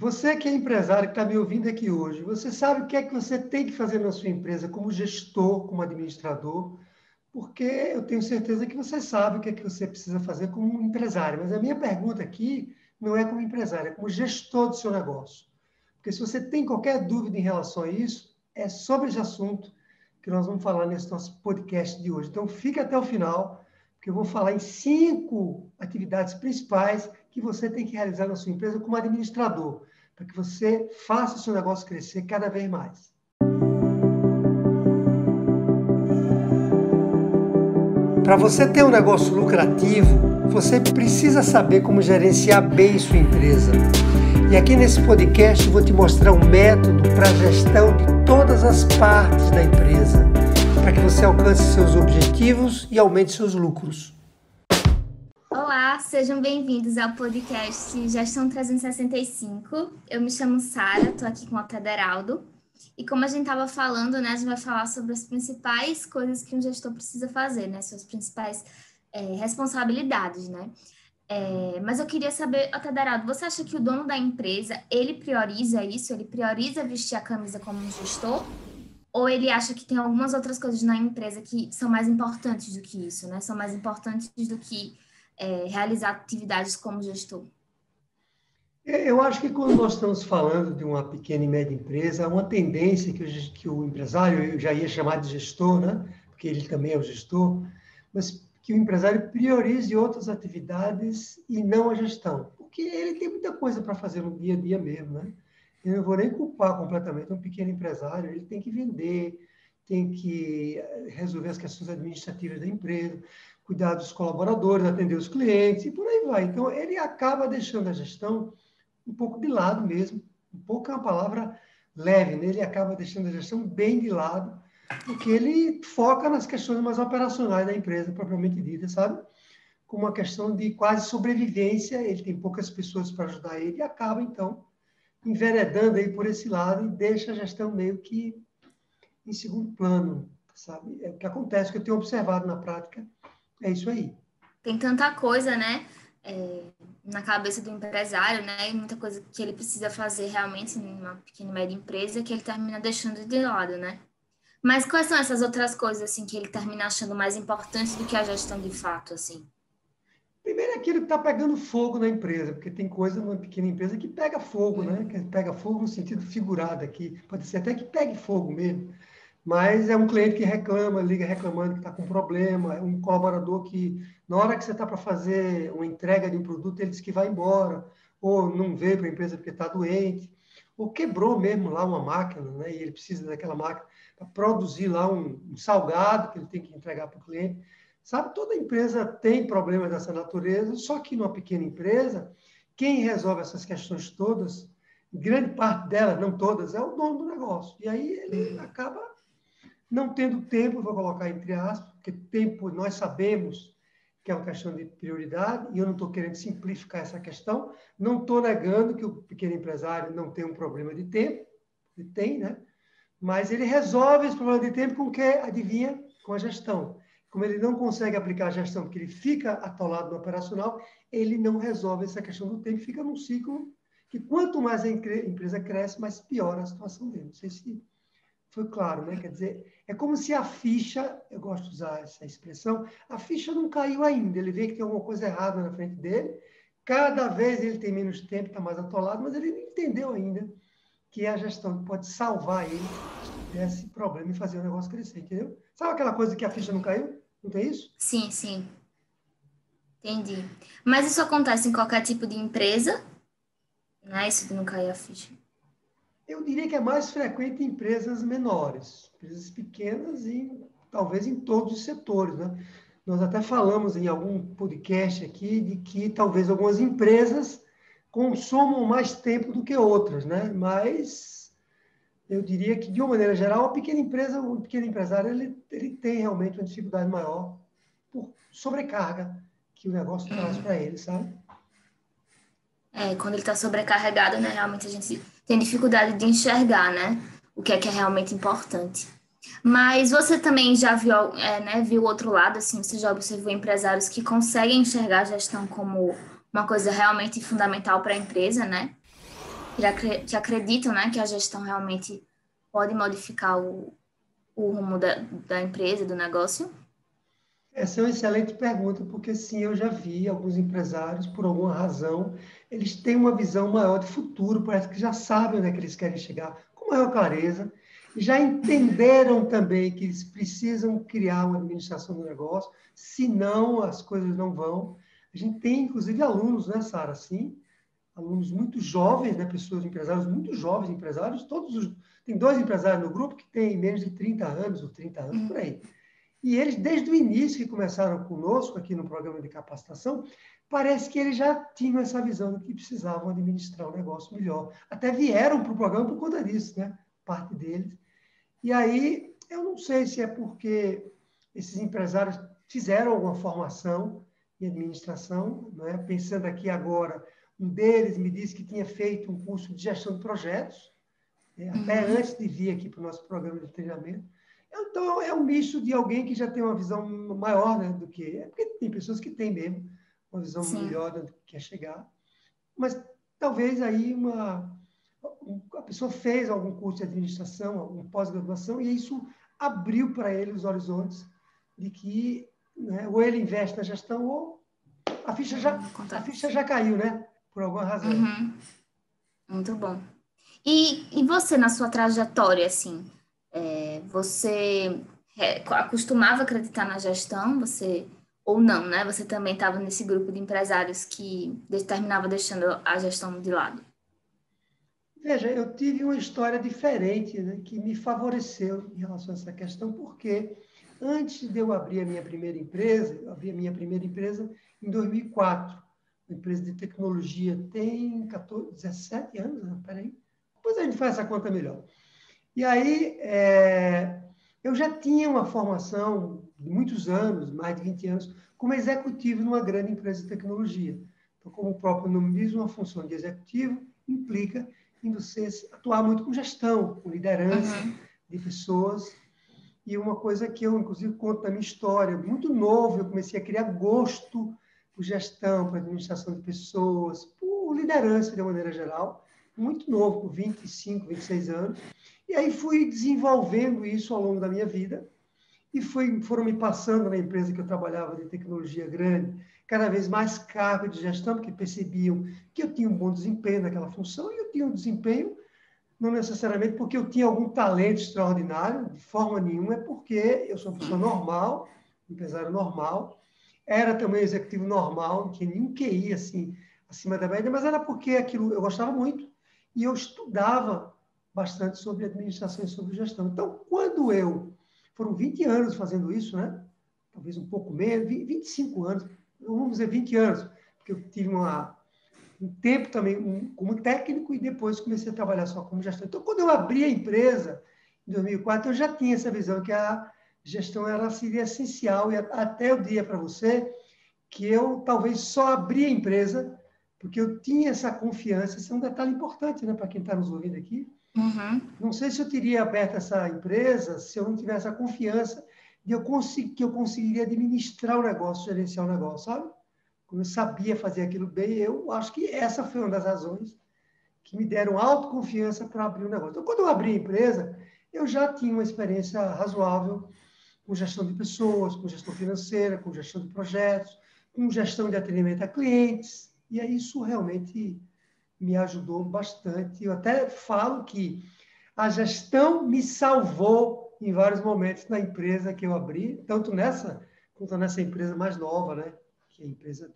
Você que é empresário, que está me ouvindo aqui hoje, você sabe o que é que você tem que fazer na sua empresa como gestor, como administrador, porque eu tenho certeza que você sabe o que é que você precisa fazer como empresário. Mas a minha pergunta aqui não é como empresário, é como gestor do seu negócio. Porque se você tem qualquer dúvida em relação a isso, é sobre esse assunto que nós vamos falar nesse nosso podcast de hoje. Então, fica até o final, porque eu vou falar em 5 atividades principais que você tem que realizar na sua empresa como administrador, para que você faça o seu negócio crescer cada vez mais. Para você ter um negócio lucrativo, você precisa saber como gerenciar bem sua empresa. E aqui nesse podcast eu vou te mostrar um método para a gestão de todas as partes da empresa, para que você alcance seus objetivos e aumente seus lucros. Olá, sejam bem-vindos ao podcast Gestão 365. Eu me chamo Sara, estou aqui com o Tederaldo. E como a gente estava falando, né, a gente vai falar sobre as principais coisas que um gestor precisa fazer, né, suas principais responsabilidades, né? Mas eu queria saber, Tederaldo, você acha que o dono da empresa, ele prioriza isso? Ele prioriza vestir a camisa como um gestor? Ou ele acha que tem algumas outras coisas na empresa que são mais importantes do que isso, né? São mais importantes do que realizar atividades como gestor? Eu acho que quando nós estamos falando de uma pequena e média empresa, há uma tendência que o empresário, eu já ia chamar de gestor, né? Porque ele também é o gestor, mas que o empresário priorize outras atividades e não a gestão, porque ele tem muita coisa para fazer no dia a dia mesmo, né? Eu não vou nem culpar completamente um pequeno empresário, ele tem que vender, tem que resolver as questões administrativas da empresa, cuidar dos colaboradores, atender os clientes e por aí vai. Então, ele acaba deixando a gestão um pouco de lado mesmo, um pouco é uma palavra leve, né? Ele acaba deixando a gestão bem de lado, porque ele foca nas questões mais operacionais da empresa, propriamente dita, sabe? Como uma questão de quase sobrevivência, ele tem poucas pessoas para ajudar ele e acaba, então, enveredando aí por esse lado e deixa a gestão meio que em segundo plano, sabe? É o que acontece, que eu tenho observado na prática, é isso aí. Tem tanta coisa, né, na cabeça do empresário, né, e muita coisa que ele precisa fazer realmente em uma pequena e média empresa que ele termina deixando de lado, né? Mas quais são essas outras coisas, assim, que ele termina achando mais importantes do que a gestão de fato, assim? Primeiro é aquilo que está pegando fogo na empresa, porque tem coisa numa pequena empresa que pega fogo, né? Que pega fogo no sentido figurado aqui. Pode ser até que pegue fogo mesmo. Mas é um cliente que reclama, liga reclamando que está com problema, é um colaborador que, na hora que você está para fazer uma entrega de um produto, ele diz que vai embora, ou não veio para a empresa porque está doente, ou quebrou mesmo lá uma máquina, né? E ele precisa daquela máquina para produzir lá um salgado que ele tem que entregar para o cliente. Sabe, toda empresa tem problemas dessa natureza, só que numa pequena empresa, quem resolve essas questões todas, grande parte delas, não todas, é o dono do negócio. E aí ele acaba não tendo tempo, vou colocar entre aspas, porque tempo nós sabemos que é uma questão de prioridade, e eu não estou querendo simplificar essa questão, não estou negando que o pequeno empresário não tem um problema de tempo, ele tem, né? Mas ele resolve esse problema de tempo com o que? Adivinha? Com a gestão. Como ele não consegue aplicar a gestão porque ele fica atolado no operacional, ele não resolve essa questão do tempo, fica num ciclo que quanto mais a empresa cresce, mais piora a situação dele. Não sei se foi claro, né? Quer dizer, é como se a ficha, eu gosto de usar essa expressão, a ficha não caiu ainda, ele vê que tem alguma coisa errada na frente dele, cada vez ele tem menos tempo, está mais atolado, mas ele não entendeu ainda que é a gestão que pode salvar ele desse problema e fazer o negócio crescer, entendeu? Sabe aquela coisa que a ficha não caiu? Não tem isso? Sim, sim, entendi. Mas isso acontece em qualquer tipo de empresa, né? Isso de não cair a ficha. Eu diria que é mais frequente em empresas menores, empresas pequenas e talvez em todos os setores, né? Nós até falamos em algum podcast aqui de que talvez algumas empresas consumam mais tempo do que outras, né? Mas eu diria que, de uma maneira geral, a pequena empresa, o pequeno empresário, ele tem realmente uma dificuldade maior por sobrecarga que o negócio traz para ele, sabe? Quando ele está sobrecarregado, né? Realmente a gente tem dificuldade de enxergar, né? O que é realmente importante. Mas você também já viu, né, viu o outro lado, assim, você já observou empresários que conseguem enxergar a gestão como uma coisa realmente fundamental para a empresa, né? que acreditam, né, que a gestão realmente pode modificar o rumo da empresa, do negócio? Essa é uma excelente pergunta, porque sim, eu já vi alguns empresários, por alguma razão, eles têm uma visão maior de futuro, parece que já sabem onde é que eles querem chegar, com maior clareza, e já entenderam também que eles precisam criar uma administração do negócio, senão as coisas não vão. A gente tem, inclusive, alunos, né, Sara? Sim, alunos muito jovens, né, pessoas, empresários muito jovens, empresários, tem 2 empresários no grupo que têm menos de 30 anos, ou 30 anos, por aí. E eles, desde o início que começaram conosco aqui no programa de capacitação, parece que eles já tinham essa visão de que precisavam administrar o negócio melhor. Até vieram para o programa por conta disso, né? Parte deles. E aí, eu não sei se é porque esses empresários fizeram alguma formação em administração, né? Pensando aqui agora, um deles me disse que tinha feito um curso de gestão de projetos, até antes de vir aqui para o nosso programa de treinamento. Então, é um misto de alguém que já tem uma visão maior, né, do que... Porque tem pessoas que têm mesmo uma visão melhor do que quer chegar. Mas talvez aí a pessoa fez algum curso de administração, alguma pós-graduação, e isso abriu para ele os horizontes de que, né, ou ele investe na gestão ou a ficha já caiu, né? Por alguma razão. Muito bom. E você, na sua trajetória, assim, você acostumava acreditar na gestão, ou não, né? Você também estava nesse grupo de empresários que terminava deixando a gestão de lado? Veja, eu tive uma história diferente, né, que me favoreceu em relação a essa questão, porque antes de eu abrir a minha primeira empresa, eu abri a minha primeira empresa em 2004, uma empresa de tecnologia, tem 17 anos, né? Peraí, depois a gente faz essa conta melhor. E aí, eu já tinha uma formação de muitos anos, mais de 20 anos, como executivo numa grande empresa de tecnologia. Então, como o próprio nome diz, uma função de executivo implica em você atuar muito com gestão, com liderança de pessoas. E uma coisa que eu, inclusive, conto na minha história, muito novo, eu comecei a criar gosto por gestão, por administração de pessoas, por liderança de uma maneira geral, muito novo, com 25, 26 anos. E aí fui desenvolvendo isso ao longo da minha vida e foram me passando na empresa que eu trabalhava de tecnologia grande, cada vez mais cargo de gestão, porque percebiam que eu tinha um bom desempenho naquela função, e eu tinha um desempenho, não necessariamente porque eu tinha algum talento extraordinário, de forma nenhuma, é porque eu sou uma pessoa normal, um empresário normal, era também executivo normal, não tinha nenhum QI assim, acima da média, mas era porque aquilo eu gostava muito, e eu estudava bastante sobre administração e sobre gestão. Então, foram 20 anos fazendo isso, né? Talvez um pouco menos, 25 anos, vamos dizer 20 anos, porque eu tive um tempo também como técnico e depois comecei a trabalhar só como gestor. Então, quando eu abri a empresa, em 2004, eu já tinha essa visão que a gestão seria essencial, e até eu diria para você que eu talvez só abri a empresa porque eu tinha essa confiança. Esse é um detalhe importante, né, para quem está nos ouvindo aqui. Não sei se eu teria aberto essa empresa se eu não tivesse a confiança de que eu conseguiria administrar o negócio, gerenciar o negócio, sabe? Como eu sabia fazer aquilo bem, eu acho que essa foi uma das razões que me deram autoconfiança para abrir o negócio. Então, quando eu abri a empresa, eu já tinha uma experiência razoável com gestão de pessoas, com gestão financeira, com gestão de projetos, com gestão de atendimento a clientes, e aí isso realmente me ajudou bastante. Eu até falo que a gestão me salvou em vários momentos na empresa que eu abri, tanto nessa quanto nessa empresa mais nova, né? Que é a empresa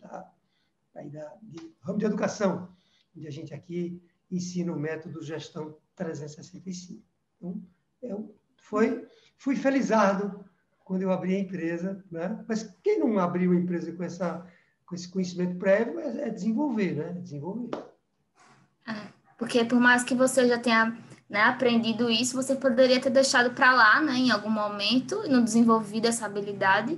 de ramo de educação, onde a gente aqui ensina o método Gestão 365. Então, fui felizardo quando eu abri a empresa, né? Mas quem não abriu a empresa com esse conhecimento prévio é desenvolver, né? Desenvolver. Porque por mais que você já tenha, né, aprendido isso, você poderia ter deixado para lá, né, em algum momento, e não desenvolvido essa habilidade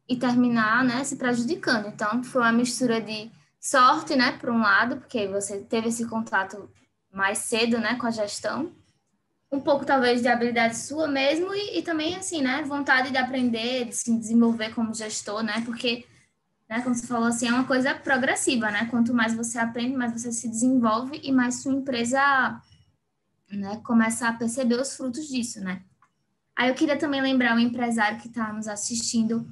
e terminar, né, se prejudicando. Então, foi uma mistura de sorte, né, por um lado, porque você teve esse contato mais cedo, né, com a gestão, um pouco talvez de habilidade sua mesmo e também, assim, né, vontade de aprender, de se desenvolver como gestor, né, porque né? Como você falou, assim, é uma coisa progressiva, né? Quanto mais você aprende, mais você se desenvolve e mais sua empresa, né, começa a perceber os frutos disso, né? Aí eu queria também lembrar o empresário que está nos assistindo,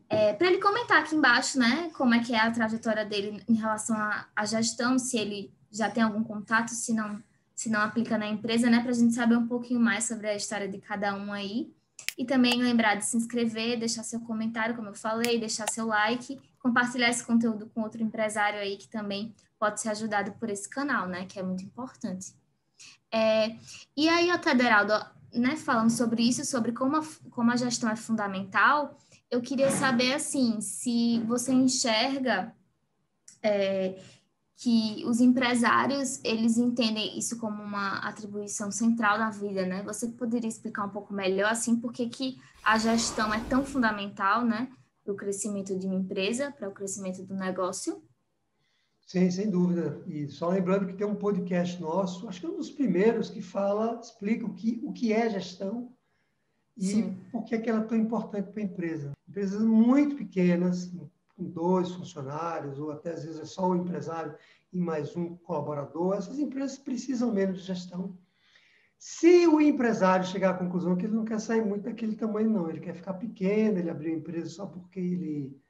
para ele comentar aqui embaixo, né, como é que é a trajetória dele em relação à gestão, se ele já tem algum contato, se não aplica na empresa, né, para a gente saber um pouquinho mais sobre a história de cada um aí. E também lembrar de se inscrever, deixar seu comentário, como eu falei, deixar seu like, compartilhar esse conteúdo com outro empresário aí que também pode ser ajudado por esse canal, né, que é muito importante. E aí, Otaderaldo, né, falando sobre isso, sobre como a gestão é fundamental, eu queria saber, assim, se você enxerga que os empresários, eles entendem isso como uma atribuição central na vida, né? Você poderia explicar um pouco melhor, assim, por que que a gestão é tão fundamental, né, para o crescimento de uma empresa, para o crescimento do negócio? Sim, sem dúvida. E só lembrando que tem um podcast nosso, acho que é um dos primeiros que explica o que é gestão e Sim, por que ela é tão importante para a empresa. Empresas muito pequenas, com 2 funcionários, ou até às vezes é só o empresário e mais um colaborador, essas empresas precisam menos de gestão. Se o empresário chegar à conclusão que ele não quer sair muito daquele tamanho, não, ele quer ficar pequeno, ele abriu a empresa só porque ele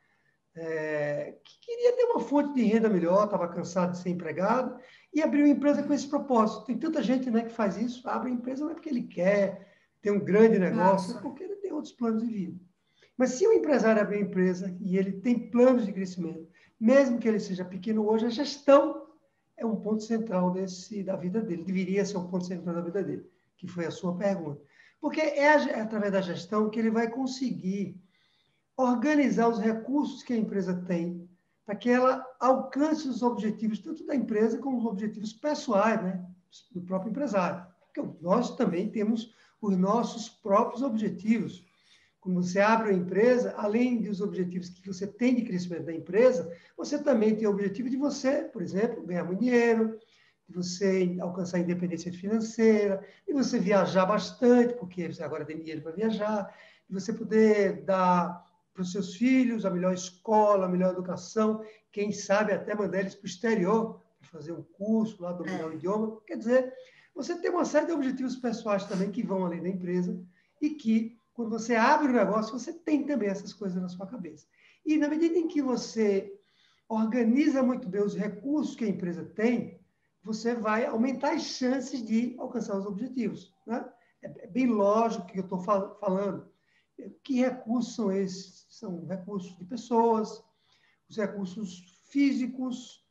que queria ter uma fonte de renda melhor, estava cansado de ser empregado, e abriu uma empresa com esse propósito. Tem tanta gente, né, que faz isso, abre a empresa não é porque ele quer ter um grande negócio, é porque ele tem outros planos de vida. Mas se o empresário abrir uma empresa e ele tem planos de crescimento, mesmo que ele seja pequeno hoje, a gestão é um ponto central da vida dele, deveria ser um ponto central da vida dele, que foi a sua pergunta. Porque é através da gestão que ele vai conseguir organizar os recursos que a empresa tem para que ela alcance os objetivos, tanto da empresa como os objetivos pessoais, né, do próprio empresário. Porque nós também temos os nossos próprios objetivos. Quando você abre uma empresa, além dos objetivos que você tem de crescimento da empresa, você também tem o objetivo de você, por exemplo, ganhar muito dinheiro, de você alcançar a independência financeira, de você viajar bastante, porque você agora tem dinheiro para viajar, de você poder dar para os seus filhos a melhor escola, a melhor educação, quem sabe até mandar eles para o exterior, para fazer um curso lá, dominar o idioma. Quer dizer, você tem uma série de objetivos pessoais também que vão além da empresa e que, quando você abre o negócio, você tem também essas coisas na sua cabeça. E na medida em que você organiza muito bem os recursos que a empresa tem, você vai aumentar as chances de alcançar os objetivos. Né? É bem lógico o que eu estou falando. Que recursos são esses? São recursos de pessoas, os recursos físicos,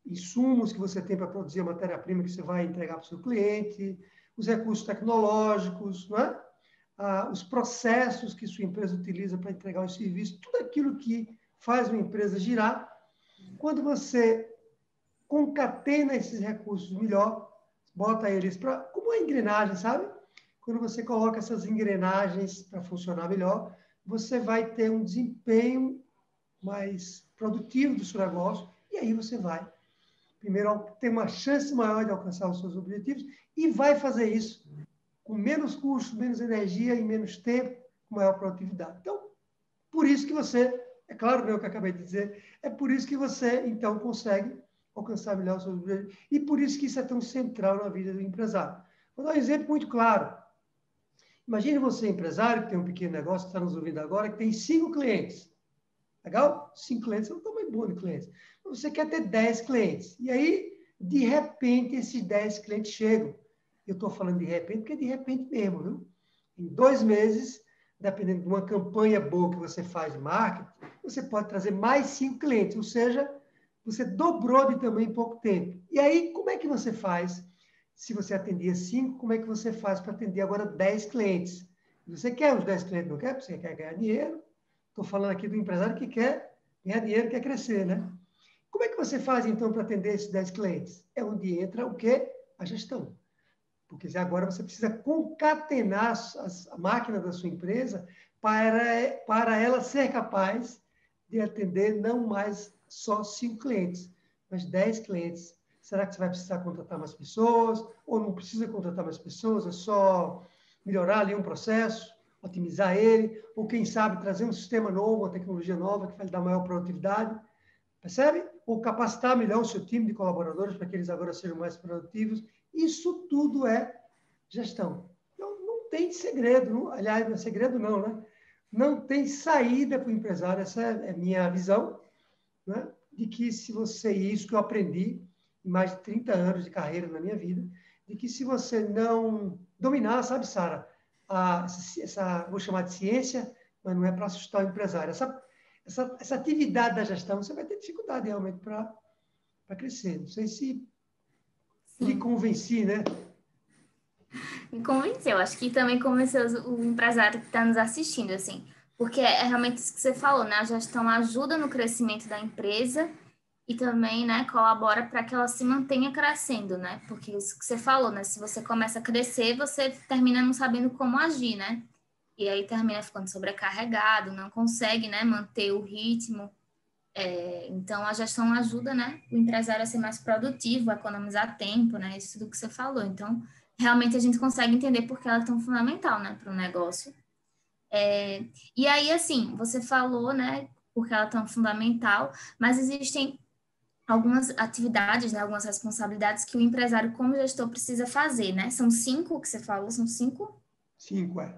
insumos que você tem para produzir a matéria-prima que você vai entregar para o seu cliente, os recursos tecnológicos, não é? Os processos que sua empresa utiliza para entregar os serviços, tudo aquilo que faz uma empresa girar. Quando você concatena esses recursos melhor, bota eles como uma engrenagem, sabe? Quando você coloca essas engrenagens para funcionar melhor, você vai ter um desempenho mais produtivo do seu negócio e aí você vai, primeiro, ter uma chance maior de alcançar os seus objetivos e vai fazer isso com menos custo, menos energia e menos tempo, com maior produtividade. Então, por isso que você, é claro, não é o que eu acabei de dizer, é por isso que você, então, consegue alcançar melhor os seus objetivos e por isso que isso é tão central na vida do empresário. Vou dar um exemplo muito claro. Imagine você, empresário, que tem um pequeno negócio, que está nos ouvindo agora, que tem 5 clientes. Legal? 5 clientes é um tamanho bom de clientes. Você quer ter 10 clientes. E aí, de repente, esses 10 clientes chegam. Eu estou falando de repente, porque é de repente mesmo, viu? Em 2 meses, dependendo de uma campanha boa que você faz de marketing, você pode trazer mais 5 clientes. Ou seja, você dobrou de tamanho em pouco tempo. E aí, como é que você faz? Se você atendia 5, como é que você faz para atender agora 10 clientes? Você quer os 10 clientes, não quer? Você quer ganhar dinheiro. Estou falando aqui do empresário que quer ganhar dinheiro, quer crescer, né? Como é que você faz, então, para atender esses 10 clientes? É onde entra o quê? A gestão. Porque agora você precisa concatenar a máquina da sua empresa para ela ser capaz de atender não mais só 5 clientes, mas 10 clientes. Será que você vai precisar contratar mais pessoas? Ou não precisa contratar mais pessoas? É só melhorar ali um processo? otimizar ele, ou quem sabe trazer um sistema novo, uma tecnologia nova que vai lhe dar maior produtividade, percebe? Ou capacitar melhor o seu time de colaboradores para que eles agora sejam mais produtivos. Isso tudo é gestão. Então, não tem segredo, não, aliás, não é segredo não, né? Não tem saída para o empresário, essa é a minha visão, né? De que se você, isso que eu aprendi em mais de 30 anos de carreira na minha vida, de que se você não dominar, sabe, Sara, vou chamar de ciência, mas não é para assustar o empresário. Essa atividade da gestão, você vai ter dificuldade realmente para crescer. Não sei se lhe Sim, convenci, né? me convenceu. Acho que também convenceu o empresário que está nos assistindo, assim. Porque é realmente isso que você falou, né? A gestão ajuda no crescimento da empresa e também, né, colabora para que ela se mantenha crescendo, né? Porque isso que você falou, né? Se você começa a crescer, você termina não sabendo como agir, né? E aí termina ficando sobrecarregado, não consegue, né, manter o ritmo. Então, a gestão ajuda, né, o empresário a ser mais produtivo, a economizar tempo, né? Isso tudo que você falou. Então, realmente a gente consegue entender por que ela é tão fundamental, né, para o negócio. E aí, assim, você falou, né, porque ela é tão fundamental, mas existem algumas atividades, né, algumas responsabilidades que o empresário, como gestor, precisa fazer, né? São 5 que você falou, são 5? 5, é.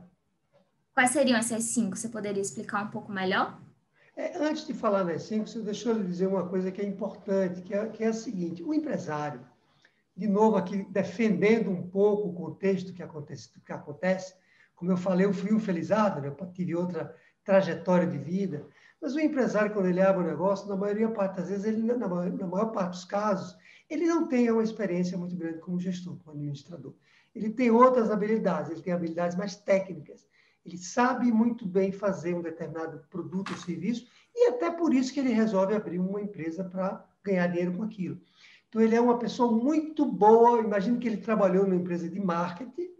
Quais seriam essas 5? Você poderia explicar um pouco melhor? Antes de falar nas 5, deixa eu lhe dizer uma coisa que é importante, que é a seguinte: o empresário, de novo aqui defendendo um pouco o contexto que acontece, como eu falei, eu fui um felizardo, né? Eu tive outra trajetória de vida, mas o empresário, quando ele abre um negócio, na maioria parte das vezes, na maior parte dos casos, ele não tem uma experiência muito grande como gestor, como administrador. Ele tem outras habilidades, ele tem habilidades mais técnicas. Ele sabe muito bem fazer um determinado produto ou serviço e até por isso que ele resolve abrir uma empresa para ganhar dinheiro com aquilo. Então, ele é uma pessoa muito boa. Imagino que ele trabalhou numa empresa de marketing,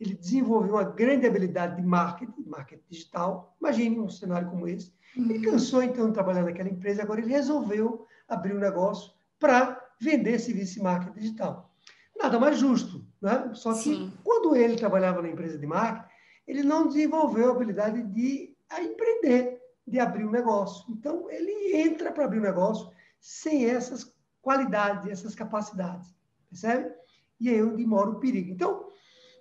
ele desenvolveu uma grande habilidade de marketing digital. Imagine um cenário como esse. Ele cansou, então, de trabalhar naquela empresa, agora ele resolveu abrir um negócio para vender serviço de marketing digital. Nada mais justo, né? Só que, Sim, quando ele trabalhava na empresa de marketing, ele não desenvolveu a habilidade de empreender, de abrir um negócio. Então, ele entra para abrir um negócio sem essas qualidades, essas capacidades, percebe? E aí é onde mora o perigo. Então,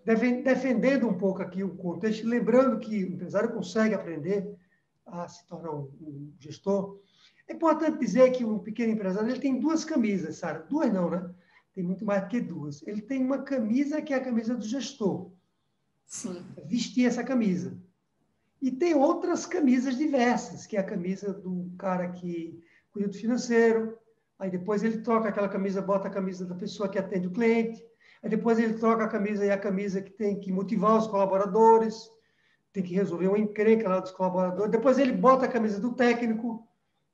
defendendo um pouco aqui o contexto, lembrando que o empresário consegue aprender a se tornar um gestor, é importante dizer que um pequeno empresário ele tem duas camisas, Sara. Duas não, né? Tem muito mais do que duas. Ele tem uma camisa que é a camisa do gestor, sim. vestir essa camisa. E tem outras camisas diversas, que é a camisa do cara que cuida do financeiro, aí depois ele troca aquela camisa, bota a camisa da pessoa que atende o cliente, aí depois ele troca a camisa e a camisa que tem que motivar os colaboradores, tem que resolver uma encrenca lá dos colaboradores, depois ele bota a camisa do técnico,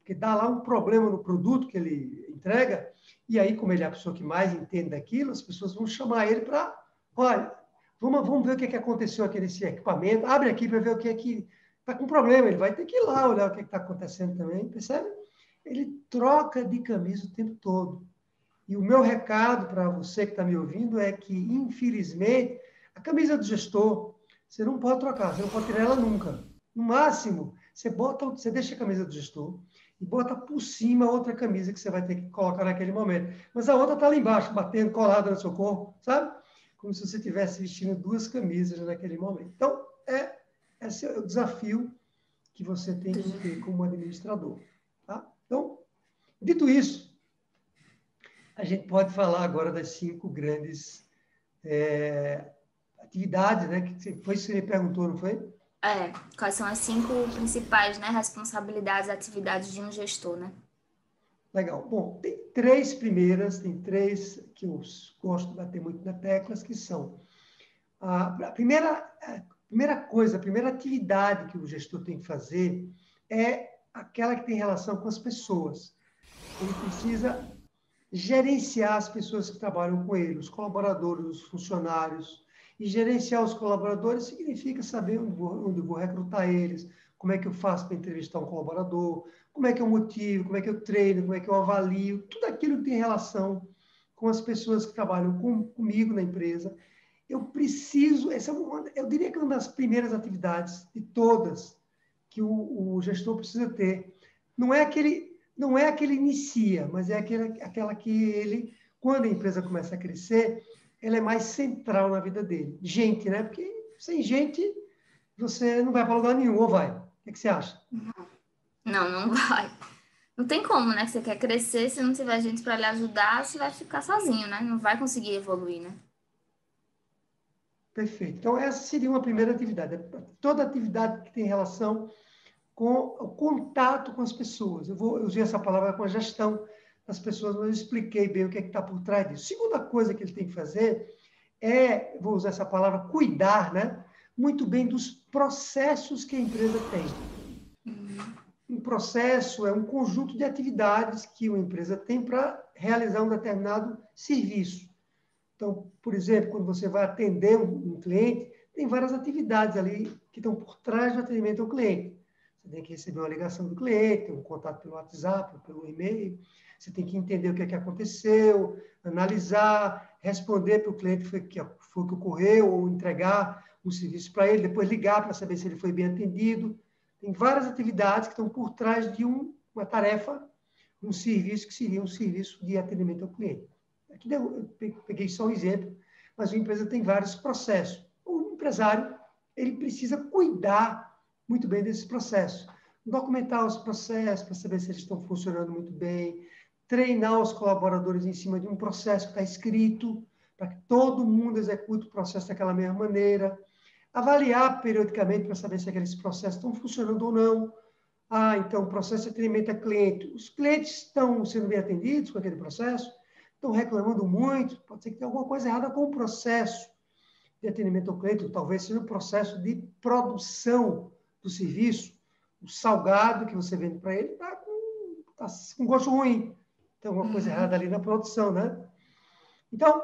que dá lá um problema no produto que ele entrega, e aí, como ele é a pessoa que mais entende daquilo, as pessoas vão chamar ele para, olha, vamos ver o que aconteceu aqui nesse equipamento, abre aqui para ver o que é que está com problema, ele vai ter que ir lá olhar o que está acontecendo também, percebe? Ele troca de camisa o tempo todo. E o meu recado para você que está me ouvindo é que, infelizmente, a camisa do gestor, você não pode trocar, você não pode tirar ela nunca. No máximo, você deixa a camisa do gestor e bota por cima outra camisa que você vai ter que colocar naquele momento. Mas a outra está lá embaixo, batendo, colada no seu corpo, sabe? Como se você estivesse vestindo duas camisas naquele momento. Então, esse é o desafio que você tem que ter como administrador. Tá? Então, dito isso, a gente pode falar agora das 5 grandes atividades, né? Que foi isso que você me perguntou, não foi? Quais são as 5 principais, né, responsabilidades, atividades de um gestor, né? Legal. Bom, tem três que eu gosto de bater muito na teclas, que são a primeira coisa, a primeira atividade que o gestor tem que fazer é aquela que tem relação com as pessoas. Ele precisa gerenciar as pessoas que trabalham com ele, os colaboradores, os funcionários. E gerenciar os colaboradores significa saber onde eu vou recrutar eles, como é que eu faço para entrevistar um colaborador, como é que eu motivo, como é que eu treino, como é que eu avalio, tudo aquilo que tem relação com as pessoas que trabalham comigo na empresa. eu preciso, eu diria que é uma das primeiras atividades de todas que o gestor precisa ter. Não é aquele inicia, mas é aquela que ele, quando a empresa começa a crescer, ela é mais central na vida dele. Gente, né? Porque sem gente, você não vai para lugar nenhum, ou vai? O que você acha? Não, não vai. Não tem como, né? Que você quer crescer, se não tiver gente para lhe ajudar, você vai ficar sozinho, né? Não vai conseguir evoluir, né? Perfeito. Então, essa seria uma primeira atividade. Toda atividade que tem relação com o contato com as pessoas. Eu usei essa palavra com a gestão das pessoas, mas eu expliquei bem o que é que está por trás disso. Segunda coisa que ele tem que fazer vou usar essa palavra, cuidar, né? Muito bem dos processos que a empresa tem. Um processo é um conjunto de atividades que uma empresa tem para realizar um determinado serviço. Então, por exemplo, quando você vai atender um cliente, tem várias atividades ali que estão por trás do atendimento ao cliente. Você tem que receber uma ligação do cliente, um contato pelo WhatsApp, pelo e-mail. Você tem que entender o que é que aconteceu, analisar, responder para o cliente o que ocorreu, ou entregar um serviço para ele, depois ligar para saber se ele foi bem atendido. Tem várias atividades que estão por trás de uma tarefa, um serviço que seria um serviço de atendimento ao cliente. Aqui eu peguei só um exemplo, mas a empresa tem vários processos. O empresário, ele precisa cuidar muito bem desses processos. Documentar os processos para saber se eles estão funcionando muito bem, treinar os colaboradores em cima de um processo que está escrito, para que todo mundo execute o processo daquela mesma maneira, avaliar periodicamente para saber se aqueles processos estão funcionando ou não. Então, o processo de atendimento a cliente. Os clientes estão sendo bem atendidos com aquele processo? Estão reclamando muito? Pode ser que tenha alguma coisa errada com o processo de atendimento ao cliente, ou talvez seja o processo de produção do serviço. O salgado que você vende para ele está com gosto ruim. Tem alguma coisa errada ali na produção, né? Então,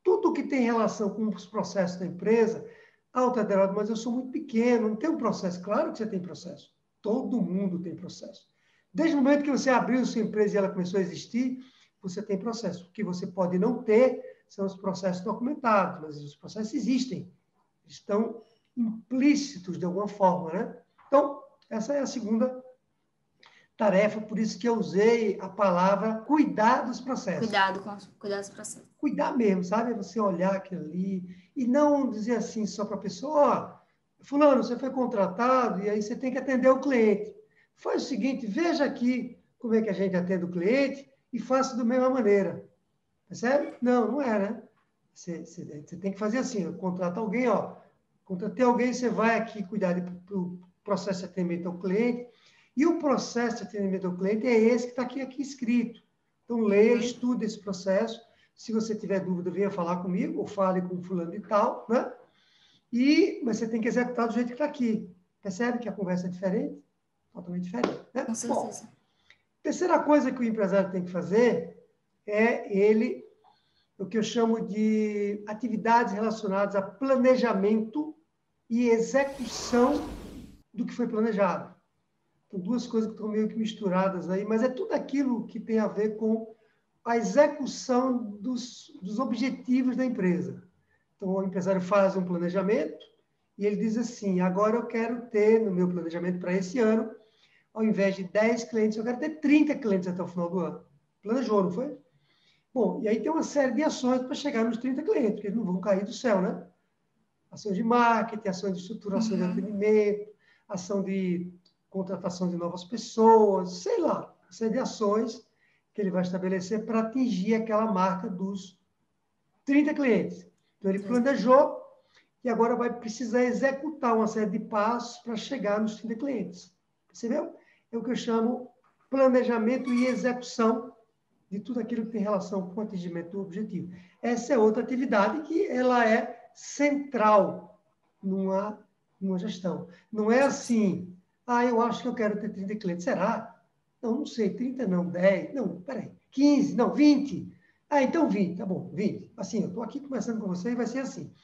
tudo que tem relação com os processos da empresa, Aderaldo, mas eu sou muito pequeno, não tem um processo. Claro que você tem processo. Todo mundo tem processo. Desde o momento que você abriu sua empresa e ela começou a existir, você tem processo. O que você pode não ter são os processos documentados, mas os processos existem. Estão implícitos de alguma forma, né? Então, essa é a segunda tarefa, por isso que eu usei a palavra cuidar dos processos. Cuidar dos processos. Cuidar mesmo, sabe? Você olhar aquilo ali e não dizer assim só para a pessoa, fulano, você foi contratado e aí você tem que atender o cliente. Faz o seguinte, veja aqui como é que a gente atende o cliente e faça da mesma maneira. Percebe? Não é, né? Você tem que fazer assim, contrata alguém, contratei alguém, você vai aqui cuidar do processo de atendimento ao cliente. E o processo de atendimento ao cliente é esse que está aqui escrito. Então, leia, estude esse processo. Se você tiver dúvida, venha falar comigo, ou fale com fulano e tal, né? Mas você tem que executar do jeito que está aqui. Percebe que a conversa é diferente? Totalmente diferente, né? Com certeza. Bom, terceira coisa que o empresário tem que fazer é o que eu chamo de atividades relacionadas a planejamento e execução do que foi planejado. São duas coisas que estão meio que misturadas aí, mas é tudo aquilo que tem a ver com a execução dos objetivos da empresa. Então, o empresário faz um planejamento e ele diz assim, agora eu quero ter no meu planejamento para esse ano, ao invés de 10 clientes, eu quero ter 30 clientes até o final do ano. Planejou, não foi? Bom, e aí tem uma série de ações para chegar nos 30 clientes, porque eles não vão cair do céu, né? Ações de marketing, ações de estruturação de atendimento, ação de contratação de novas pessoas, sei lá, uma série de ações que ele vai estabelecer para atingir aquela marca dos 30 clientes. Então, ele planejou e agora vai precisar executar uma série de passos para chegar nos 30 clientes. Percebeu? É o que eu chamo planejamento e execução de tudo aquilo que tem relação com o atingimento do objetivo. Essa é outra atividade que ela é central numa gestão. Não é assim, eu acho que eu quero ter 30 clientes. Será? Não sei, 30 não, 10, não, peraí, 15, não, 20. Então 20, tá bom, 20. Assim, eu estou aqui conversando com você e vai ser assim.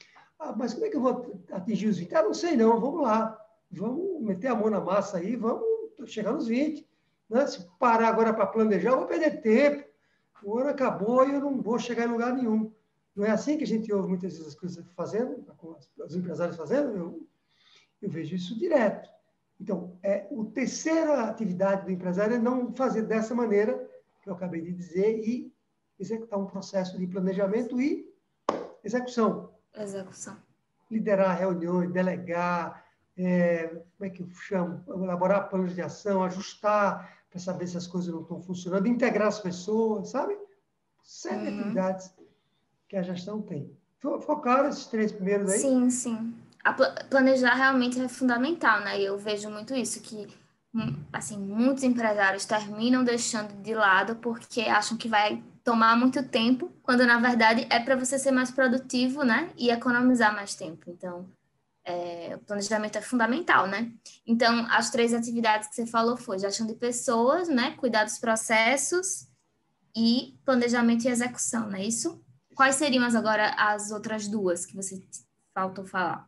Mas como é que eu vou atingir os 20? Não sei não, vamos lá. Vamos meter a mão na massa aí, vamos chegar nos 20. Né? Se parar agora para planejar, eu vou perder tempo. O ano acabou e eu não vou chegar em lugar nenhum. Não é assim que a gente ouve muitas vezes as coisas fazendo, os empresários fazendo? Eu vejo isso direto. Então, a terceira atividade do empresário é não fazer dessa maneira que eu acabei de dizer e executar um processo de planejamento e execução. Execução. Liderar reuniões, delegar, como é que eu chamo? Elaborar planos de ação, ajustar para saber se as coisas não estão funcionando, integrar as pessoas, sabe? Sete atividades que a gestão tem. Ficou claro esses 3 primeiros aí? Sim, sim. Planejar realmente é fundamental, né? E eu vejo muito isso, que assim, muitos empresários terminam deixando de lado porque acham que vai tomar muito tempo, quando na verdade é para você ser mais produtivo, né? E economizar mais tempo. Então, o planejamento é fundamental, né? Então, as 3 atividades que você falou foi gestão de pessoas, né? Cuidar dos processos e planejamento e execução, não é isso? Quais seriam agora as outras 2 que você faltou falar?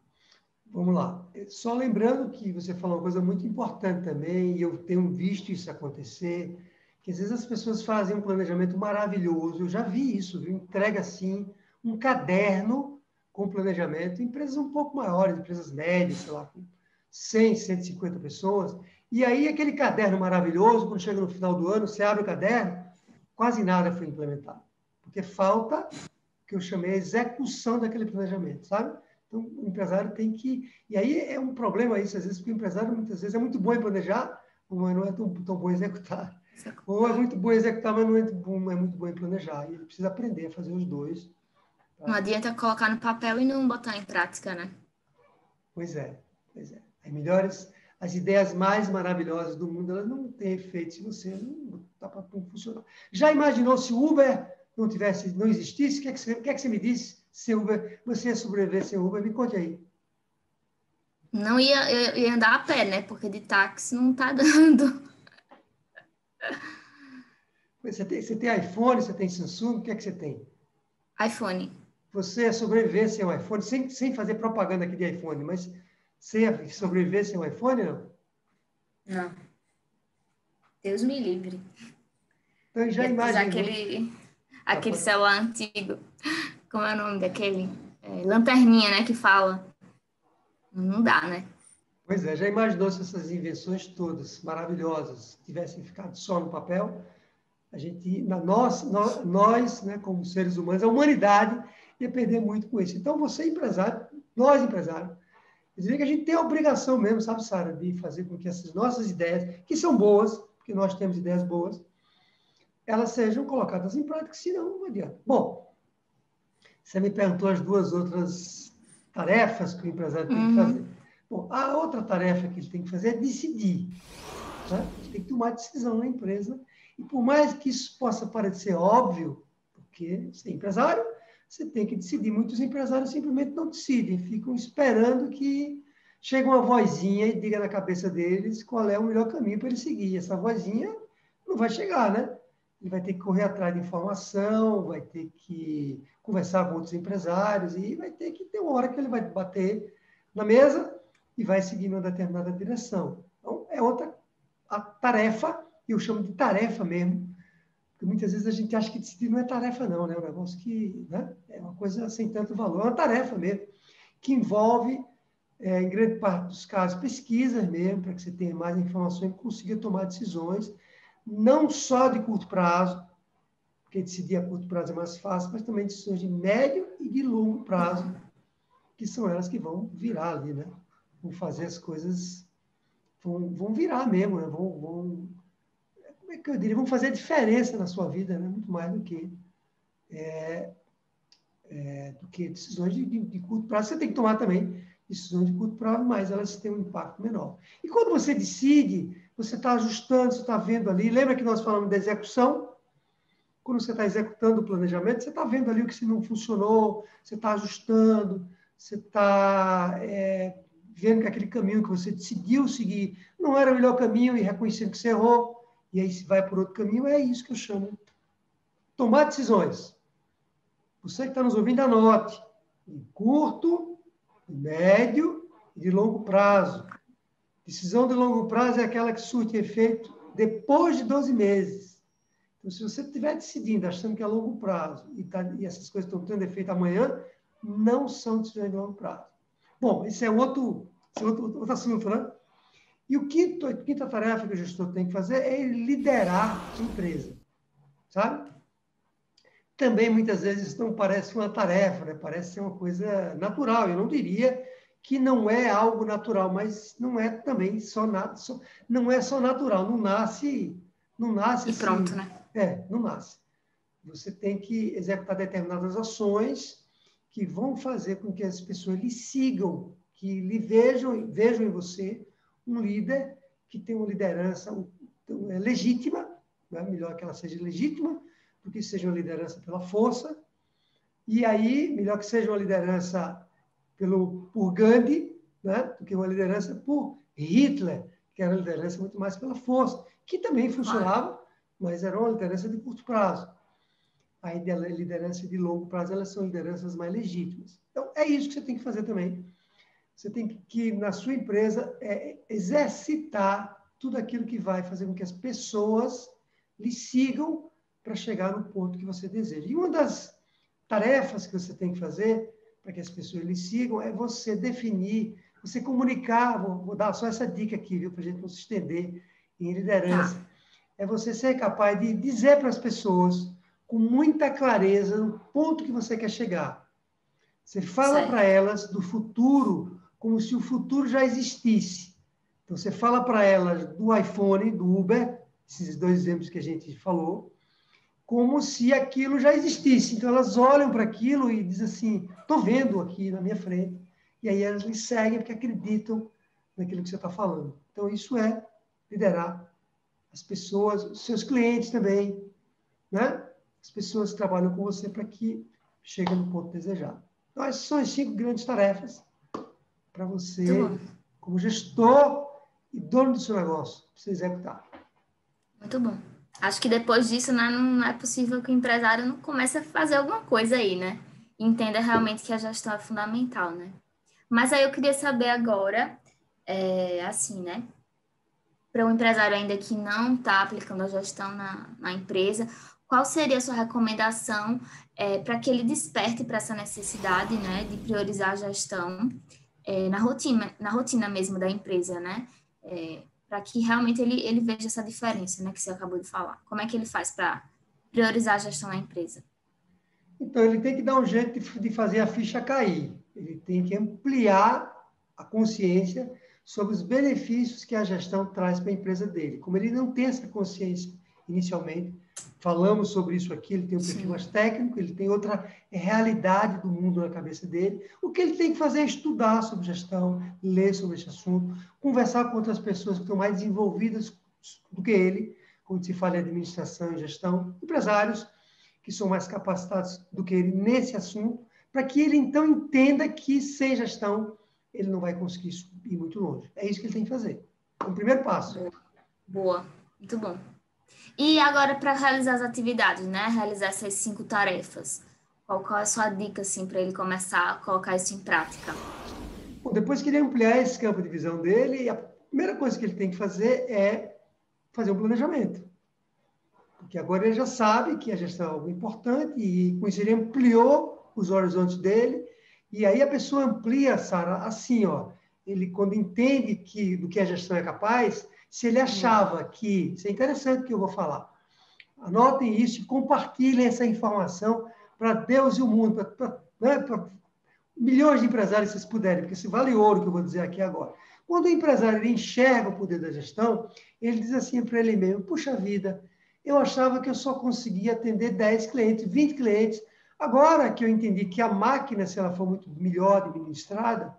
Vamos lá. Só lembrando que você falou uma coisa muito importante também, e eu tenho visto isso acontecer, que às vezes as pessoas fazem um planejamento maravilhoso. Eu já vi isso, viu? Entrega assim um caderno com planejamento, empresas um pouco maiores, empresas médias, sei lá, com 100, 150 pessoas. E aí aquele caderno maravilhoso, quando chega no final do ano, você abre o caderno, quase nada foi implementado. Porque falta o que eu chamei de execução daquele planejamento, sabe? Então, o empresário tem que... E aí é um problema isso, às vezes, porque o empresário, muitas vezes, é muito bom em planejar, mas não é tão bom em executar. Ou é muito bom em executar, mas não é muito bom em planejar. E ele precisa aprender a fazer os dois. Tá? Não adianta colocar no papel e não botar em prática, né? Pois é, pois é. As ideias mais maravilhosas do mundo, elas não têm efeito se você não botar para funcionar. Já imaginou se o Uber não existisse? O que é que você me disse? Se Uber, você ia sobreviver sem Uber? Me conte aí. Não ia andar a pé, né? Porque de táxi não tá dando. Você tem iPhone, você tem Samsung, o que é que você tem? iPhone. Você ia sobreviver sem o iPhone, sem fazer propaganda aqui de iPhone, mas você ia sobreviver sem o iPhone, não? Não. Deus me livre. Então, já Ia usar imaginou? aquele celular antigo. Como é o nome daquele? Lanterninha, né? Que fala. Não dá, né? Pois é, já imaginou se essas invenções todas maravilhosas tivessem ficado só no papel? A gente, nós, né, como seres humanos, a humanidade ia perder muito com isso. Então, você empresário, nós empresários, eu diria que a gente tem a obrigação mesmo, sabe, Sara, de fazer com que essas nossas ideias, que são boas, porque nós temos ideias boas, elas sejam colocadas em prática, senão não adianta. Bom, você me perguntou as 2 outras tarefas que o empresário tem que fazer. Bom, a outra tarefa que ele tem que fazer é decidir. Né? Ele tem que tomar decisão na empresa. E por mais que isso possa parecer óbvio, porque você é empresário, você tem que decidir. Muitos empresários simplesmente não decidem, ficam esperando que chegue uma vozinha e diga na cabeça deles qual é o melhor caminho para ele seguir. Essa vozinha não vai chegar, né? Ele vai ter que correr atrás de informação, vai ter que conversar com outros empresários e vai ter que ter uma hora que ele vai bater na mesa e vai seguir numa determinada direção. Então, é outra tarefa, e eu chamo de tarefa mesmo, porque muitas vezes a gente acha que decidir não é tarefa não, né? É um negócio que, né? É uma coisa sem tanto valor, é uma tarefa mesmo, que envolve, em grande parte dos casos, pesquisas mesmo, para que você tenha mais informações e consiga tomar decisões, não só de curto prazo, porque decidir a curto prazo é mais fácil, mas também decisões de médio e de longo prazo, que são elas que vão virar ali, né? Vão fazer as coisas, vão virar mesmo, né? Como é que eu diria? Vão fazer a diferença na sua vida, né? Muito mais do que decisões de curto prazo. Você tem que tomar também decisões de curto prazo, mas elas têm um impacto menor. E quando você decide, você está ajustando, você está vendo ali. Lembra que nós falamos da execução? Quando você está executando o planejamento, você está vendo ali o que não funcionou, você está ajustando, você está vendo que aquele caminho que você decidiu seguir não era o melhor caminho e reconhecendo que você errou, e aí se vai por outro caminho, é isso que eu chamo de tomar decisões. Você que está nos ouvindo, anote. De curto, de médio e de longo prazo. Decisão de longo prazo é aquela que surte efeito depois de 12 meses. Então, se você estiver decidindo, achando que é a longo prazo, e essas coisas estão tendo efeito amanhã, não são decisões de longo prazo. Bom, esse é outro assunto, né? E a quinta tarefa que o gestor tem que fazer é liderar a empresa, sabe? Também, muitas vezes, isso não parece uma tarefa, né? Parece ser uma coisa natural. Eu não diria que não é algo natural, mas não é também não é só natural, não nasce E pronto, assim. né? Não nasce. Você tem que executar determinadas ações que vão fazer com que as pessoas lhe sigam, que lhe vejam em você um líder que tem uma liderança legítima, né? Melhor que ela seja legítima, do que seja uma liderança pela força. E aí, melhor que seja uma liderança por Gandhi, né? Do que uma liderança por Hitler, que era uma liderança muito mais pela força, que também funcionava, mas era uma liderança de curto prazo. A liderança de longo prazo, elas são lideranças mais legítimas. Então, é isso que você tem que fazer também. Você tem que na sua empresa, exercitar tudo aquilo que vai fazer com que as pessoas lhe sigam para chegar no ponto que você deseja. E uma das tarefas que você tem que fazer para que as pessoas lhe sigam é você definir, você comunicar, vou dar só essa dica aqui, viu, para a gente não se estender em liderança. Tá. É você ser capaz de dizer para as pessoas com muita clareza no ponto que você quer chegar. Você fala para elas do futuro como se o futuro já existisse. Então, você fala para elas do iPhone, do Uber, esses dois exemplos que a gente falou, como se aquilo já existisse. Então, elas olham para aquilo e dizem assim, estou vendo aqui na minha frente. E aí elas lhe seguem porque acreditam naquilo que você está falando. Então, isso é liderar as pessoas, os seus clientes também, né? As pessoas que trabalham com você para que cheguem no ponto desejado. Então, essas são as 5 grandes tarefas para você, como gestor e dono do seu negócio, você executar. Muito bom. Acho que depois disso, né, não é possível que o empresário não comece a fazer alguma coisa aí, né? Entenda realmente que a gestão é fundamental, né? Mas aí eu queria saber agora, assim, né? Para um empresário ainda que não está aplicando a gestão na empresa, qual seria a sua recomendação para que ele desperte para essa necessidade, né, de priorizar a gestão na rotina mesmo da empresa, né? Para que realmente ele veja essa diferença, né, que você acabou de falar. Como é que ele faz para priorizar a gestão na empresa? Então, ele tem que dar um jeito de fazer a ficha cair. Ele tem que ampliar a consciência sobre os benefícios que a gestão traz para a empresa dele. Como ele não tem essa consciência inicialmente, falamos sobre isso aqui, ele tem um perfil mais técnico, ele tem outra realidade do mundo na cabeça dele. O que ele tem que fazer é estudar sobre gestão, ler sobre esse assunto, conversar com outras pessoas que estão mais desenvolvidas do que ele, quando se fala em administração e gestão, empresários que são mais capacitados do que ele nesse assunto, para que ele, então, entenda que, sem gestão, ele não vai conseguir ir muito longe. É isso que ele tem que fazer. É o primeiro passo. Boa. Muito bom. E agora, para realizar as atividades, né? Realizar essas 5 tarefas. Qual é a sua dica, assim, para ele começar a colocar isso em prática? Bom, depois que ele ampliar esse campo de visão dele, a primeira coisa que ele tem que fazer é fazer um planejamento. Porque agora ele já sabe que a gestão é algo importante e com isso ele ampliou os horizontes dele. E aí a pessoa amplia, Sara, assim, ó. Ele, quando entende do que a gestão é capaz, se ele achava que... Isso é interessante que eu vou falar. Anotem isso e compartilhem essa informação para Deus e o mundo, para milhões de empresários, se vocês puderem, porque isso vale ouro que eu vou dizer aqui agora. Quando o empresário ele enxerga o poder da gestão, ele diz assim para ele mesmo, puxa vida, eu achava que eu só conseguia atender 10 clientes, 20 clientes. Agora que eu entendi que a máquina, se ela for muito melhor administrada,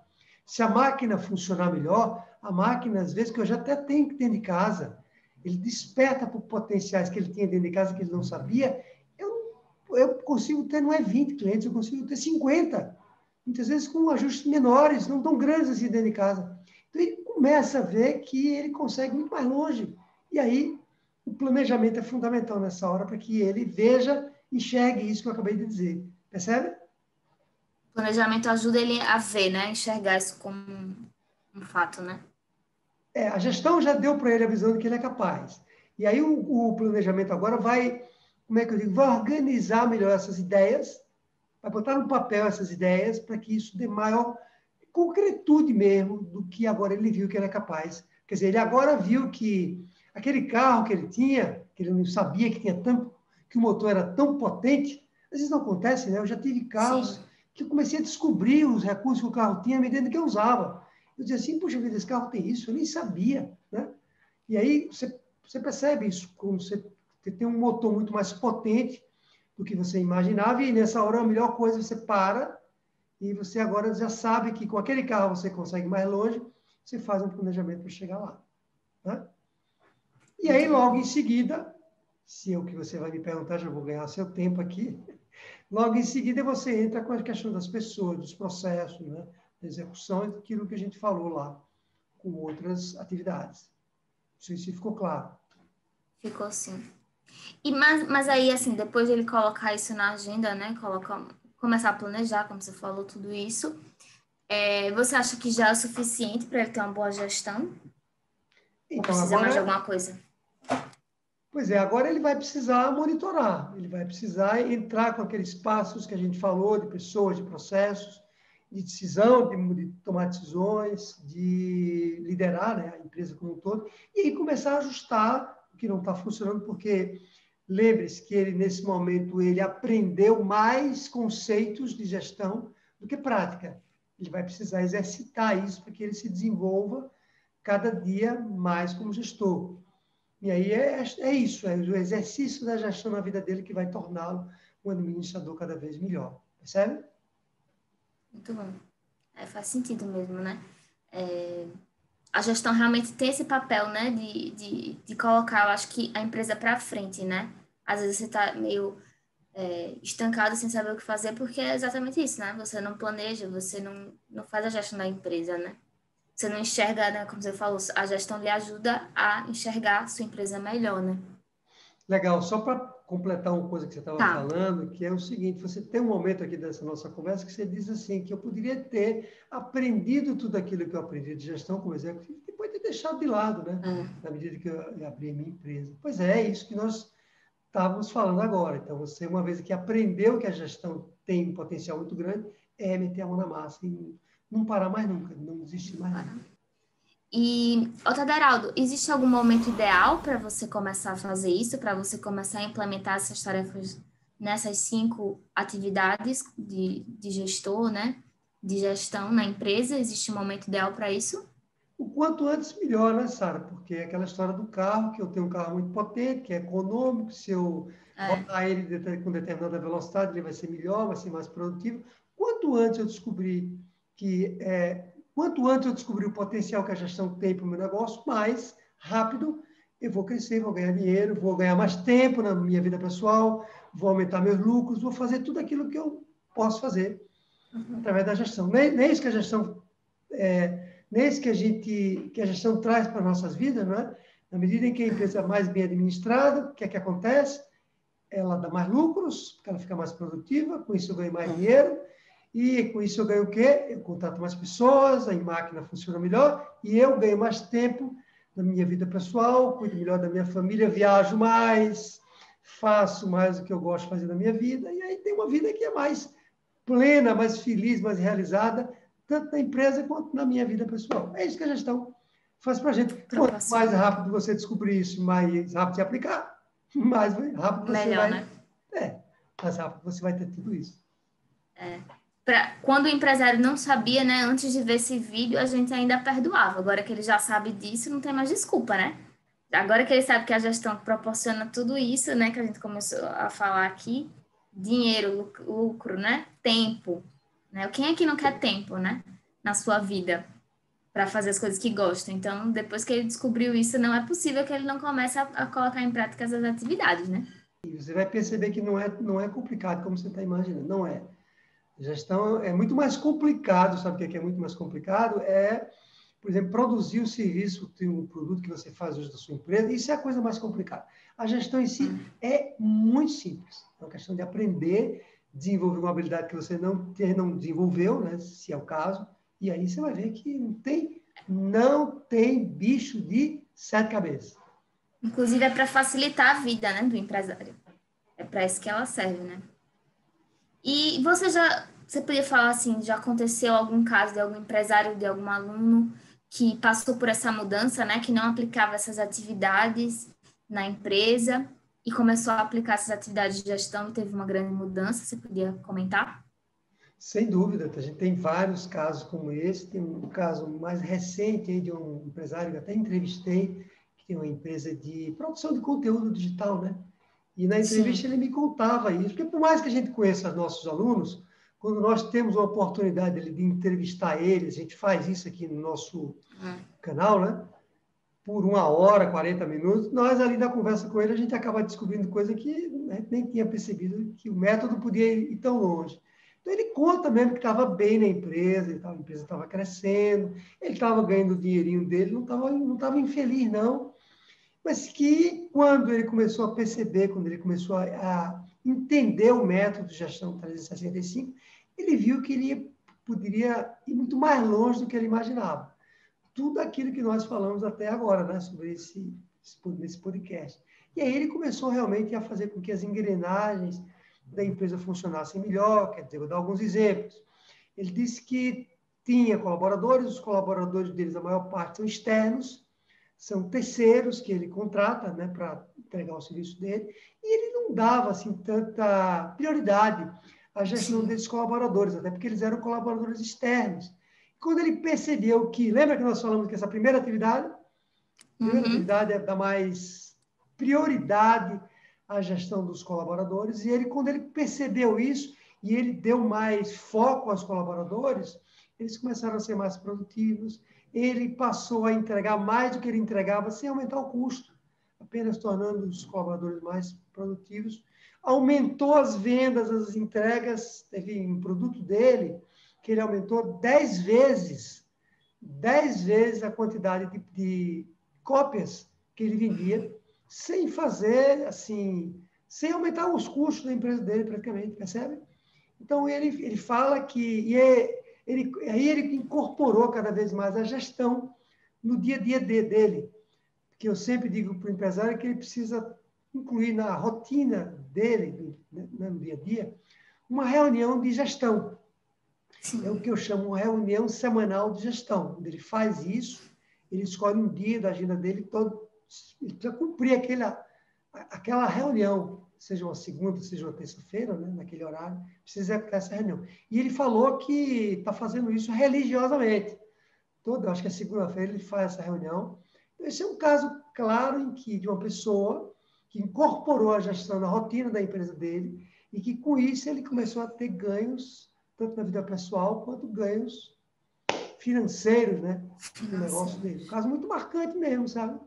se a máquina funcionar melhor, a máquina, às vezes, que eu já até tenho que ter de casa, ele desperta por potenciais que ele tinha dentro de casa que ele não sabia, eu consigo ter, não é 20 clientes, eu consigo ter 50. Muitas vezes com ajustes menores, não tão grandes assim dentro de casa. Então, ele começa a ver que ele consegue muito mais longe. E aí, o planejamento é fundamental nessa hora para que ele veja, enxergue isso que eu acabei de dizer. Percebe? O planejamento ajuda ele a ver, né? Enxergar isso como um fato, né? A gestão já deu para ele a visão de que ele é capaz. E aí o planejamento agora vai como é que eu digo, vai organizar melhor essas ideias, vai botar no papel essas ideias para que isso dê maior concretude mesmo do que agora ele viu que era capaz. Quer dizer, ele agora viu que aquele carro que ele tinha, que ele não sabia que tinha tanto, que o motor era tão potente, às vezes não acontece, né? Eu já tive Sim. carros que eu comecei a descobrir os recursos que o carro tinha à medida que eu usava. Eu dizia assim, puxa vida, esse carro tem isso, eu nem sabia, né? E aí você percebe isso, como você tem um motor muito mais potente do que você imaginava, e nessa hora a melhor coisa você para, e você agora já sabe que com aquele carro você consegue ir mais longe, você faz um planejamento para chegar lá, né? E aí, Muito logo bom. em seguida, se é o que você vai me perguntar, já vou ganhar seu tempo aqui, logo em seguida você entra com a questão das pessoas, dos processos, né? Da execução e daquilo que a gente falou lá, com outras atividades. Não sei se ficou claro. Ficou assim. Mas aí, assim, depois de ele colocar isso na agenda, né? Começar a planejar, como você falou, tudo isso. Você acha que já é o suficiente para ele ter uma boa gestão? Ou Então, precisa mais de agora, alguma coisa? pois é, agora ele vai precisar monitorar, ele vai precisar entrar com aqueles passos que a gente falou, de pessoas, de processos, de decisão, de tomar decisões, de liderar, né, a empresa como um todo, e aí começar a ajustar o que não está funcionando, porque lembre-se que ele, nesse momento, ele aprendeu mais conceitos de gestão do que prática. Ele vai precisar exercitar isso para que ele se desenvolva cada dia mais como gestor. E aí é isso, é o exercício da gestão na vida dele que vai torná-lo um administrador cada vez melhor. Percebe? Muito bom. Faz sentido mesmo, né? A gestão realmente tem esse papel, né? De colocar, eu acho que a empresa para frente, né? Às vezes você está meio estancado sem saber o que fazer, porque é exatamente isso, né? Você não planeja, você não faz a gestão da empresa, né? Você não enxerga, né? Como você falou, a gestão lhe ajuda a enxergar a sua empresa melhor, né? Legal, só para completar uma coisa que você estava Tá. falando, que é o seguinte, você tem um momento aqui dessa nossa conversa que você diz assim, que eu poderia ter aprendido tudo aquilo que eu aprendi de gestão como executivo, depois de ter deixado de lado, né? É. Na medida que eu abri a minha empresa. Pois é isso que nós estávamos falando agora. Então, você, uma vez que aprendeu que a gestão tem um potencial muito grande, é meter a mão na massa e não parar mais nunca, não desistir mais nunca. E, Otaderaldo, existe algum momento ideal para você começar a fazer isso, para você começar a implementar essas tarefas nessas 5 atividades de gestor, né? De gestão na empresa? Existe um momento ideal para isso? O quanto antes, melhor, né, Sara? Porque é aquela história do carro, que eu tenho um carro muito potente, que é econômico, se eu É. rodar ele com determinada velocidade, ele vai ser melhor, vai ser mais produtivo. Quanto antes eu descobrir quanto antes eu descobrir o potencial que a gestão tem para o meu negócio, mais rápido eu vou crescer, vou ganhar dinheiro, vou ganhar mais tempo na minha vida pessoal, vou aumentar meus lucros, vou fazer tudo aquilo que eu posso fazer através da gestão. Nem isso que a gestão nem isso que a gestão traz para nossas vidas, não é? Na medida em que a empresa é mais bem administrada, o que é que acontece? Ela dá mais lucros, porque ela fica mais produtiva, com isso eu ganho mais dinheiro, e com isso eu ganho o quê? Eu contrato mais pessoas, a máquina funciona melhor, e eu ganho mais tempo na minha vida pessoal, cuido melhor da minha família, viajo mais, faço mais o que eu gosto de fazer na minha vida, e aí tem uma vida que é mais plena, mais feliz, mais realizada, tanto na empresa quanto na minha vida pessoal. É isso que a gestão faz para a gente. Quanto mais Proporciona. rápido você descobrir isso, mais rápido você aplicar, mais rápido você Melhor, vai. né? Mais rápido você vai ter tudo isso. Quando o empresário não sabia, né, antes de ver esse vídeo, a gente ainda perdoava. Agora que ele já sabe disso, não tem mais desculpa, né? Agora que ele sabe que a gestão proporciona tudo isso, né, que a gente começou a falar aqui, dinheiro, lucro, né, tempo, né? Quem é que não quer tempo, né, na sua vida para fazer as coisas que gosta? Então, depois que ele descobriu isso, não é possível que ele não comece a colocar em prática essas atividades, né? E você vai perceber que não é complicado como você está imaginando. Não é. Gestão é muito mais complicado. Sabe o que é muito mais complicado? Por exemplo, produzir o serviço, um produto que você faz hoje da sua empresa. Isso é a coisa mais complicada. A gestão em si é muito simples. É uma questão de aprender, desenvolver uma habilidade que você não desenvolveu, né, se é o caso. E aí você vai ver que não tem bicho de 7 cabeças. Inclusive é para facilitar a vida, né, do empresário. É para isso que ela serve, né? E você podia falar assim, já aconteceu algum caso de algum empresário, de algum aluno que passou por essa mudança, né? Que não aplicava essas atividades na empresa e começou a aplicar essas atividades de gestão e teve uma grande mudança? Você podia comentar? Sem dúvida, a gente tem vários casos como esse. Tem um caso mais recente aí de um empresário que eu até entrevistei, que tem uma empresa de produção de conteúdo digital, né? E na entrevista Sim. ele me contava isso, porque por mais que a gente conheça nossos alunos, quando nós temos a oportunidade de entrevistar eles, a gente faz isso aqui no nosso canal, né? Por 1 hora, 40 minutos, nós ali na conversa com ele, a gente acaba descobrindo coisa que a gente nem tinha percebido que o método podia ir tão longe. Então, ele conta mesmo que estava bem na empresa, a empresa estava crescendo, ele estava ganhando o dinheirinho dele, não estava infeliz, não. Mas que quando ele começou a perceber, quando ele começou a entender o método de gestão 365, ele viu que ele poderia ir muito mais longe do que ele imaginava. Tudo aquilo que nós falamos até agora, né, sobre nesse podcast. E aí ele começou realmente a fazer com que as engrenagens da empresa funcionassem melhor, quer dizer, vou dar alguns exemplos. Ele disse que tinha colaboradores, os colaboradores deles, a maior parte são externos, são terceiros que ele contrata, né, para entregar o serviço dele, e ele não dava assim tanta prioridade à gestão desses colaboradores, até porque eles eram colaboradores externos. Quando ele percebeu que, lembra que nós falamos que essa primeira atividade é dar mais prioridade à gestão dos colaboradores, e ele, quando ele percebeu isso, e ele deu mais foco aos colaboradores, eles começaram a ser mais produtivos, ele passou a entregar mais do que ele entregava sem aumentar o custo, apenas tornando os colaboradores mais produtivos. Aumentou as vendas, as entregas, teve um produto dele que ele aumentou 10 vezes a quantidade de cópias que ele vendia, sem fazer, assim, sem aumentar os custos da empresa dele, praticamente, percebe? Então, ele fala que aí ele incorporou cada vez mais a gestão no dia a dia dele, que eu sempre digo para o empresário que ele precisa incluir na rotina dele, no dia a dia, uma reunião de gestão. É o que eu chamo uma reunião semanal de gestão, onde ele faz isso, ele escolhe um dia da agenda dele, ele precisa cumprir aquela reunião, seja uma segunda, seja uma terça-feira, né, naquele horário, precisa executar essa reunião. E ele falou que está fazendo isso religiosamente. Acho que a segunda-feira ele faz essa reunião. Então, esse é um caso claro de uma pessoa que incorporou a gestão na rotina da empresa dele e que, com isso, ele começou a ter ganhos, tanto na vida pessoal quanto ganhos financeiros, né, no negócio dele. Um caso muito marcante mesmo, sabe?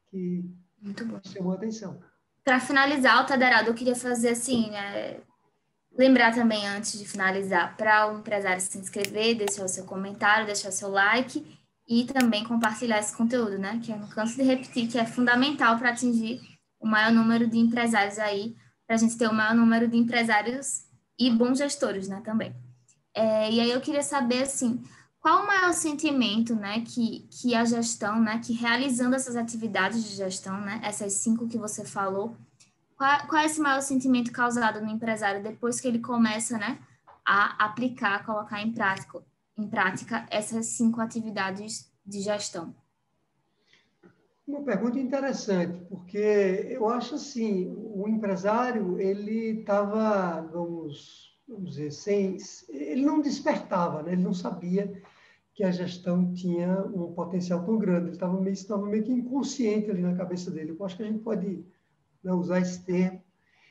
Que muito bom. Chamou a atenção. Para finalizar, o Taderado, eu queria fazer assim, lembrar também, antes de finalizar, para o empresário se inscrever, deixar o seu comentário, deixar o seu like e também compartilhar esse conteúdo, né? Que eu não canso de repetir, que é fundamental para atingir o maior número de empresários aí, para a gente ter o maior número de empresários e bons gestores, né, também. E aí eu queria saber, assim, qual o maior sentimento, né, que a gestão, né, que realizando essas atividades de gestão, né, essas 5 que você falou, qual é esse maior sentimento causado no empresário depois que ele começa, né, a aplicar, a colocar em prática essas 5 atividades de gestão? Uma pergunta interessante, porque eu acho assim, o empresário, ele estava, vamos dizer, ele não despertava, né? Ele não sabia que a gestão tinha um potencial tão grande, ele estava meio que inconsciente ali na cabeça dele. Eu acho que a gente pode, né, usar esse termo.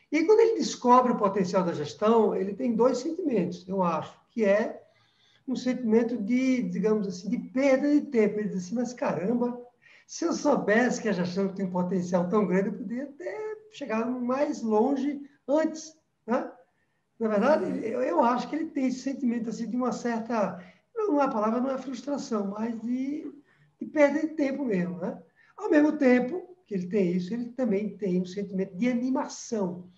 E aí, quando ele descobre o potencial da gestão, ele tem 2 sentimentos, eu acho, que é um sentimento de, digamos assim, de perda de tempo. Ele diz assim, mas caramba, se eu soubesse que a gestão tem um potencial tão grande, eu poderia até chegar mais longe antes, né? Na verdade, eu acho que ele tem esse sentimento assim, de uma certa, não, a palavra não é frustração, mas de perda de tempo mesmo, né? Ao mesmo tempo que ele tem isso, ele também tem um sentimento de animação,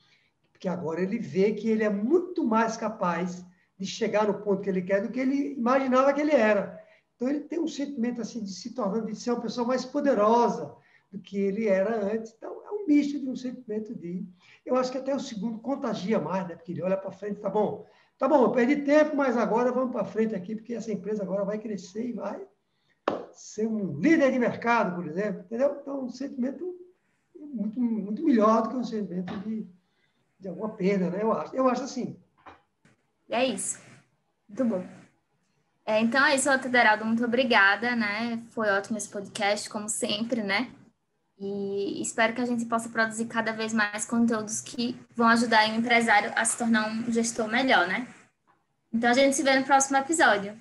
porque agora ele vê que ele é muito mais capaz de chegar no ponto que ele quer do que ele imaginava que ele era. Então, ele tem um sentimento assim de se tornando, de ser uma pessoa mais poderosa do que ele era antes. Então, é um misto de um sentimento de... Eu acho que até o segundo contagia mais, né? Porque ele olha para frente, tá bom, eu perdi tempo, mas agora vamos para frente aqui, porque essa empresa agora vai crescer e vai ser um líder de mercado, por exemplo, entendeu? Então, um sentimento muito, muito melhor do que um sentimento de alguma perda, né? Eu acho assim. É isso. Muito bom. Então é isso, Altaderaldo. Muito obrigada, né? Foi ótimo esse podcast, como sempre, né? E espero que a gente possa produzir cada vez mais conteúdos que vão ajudar o empresário a se tornar um gestor melhor, né? Então a gente se vê no próximo episódio.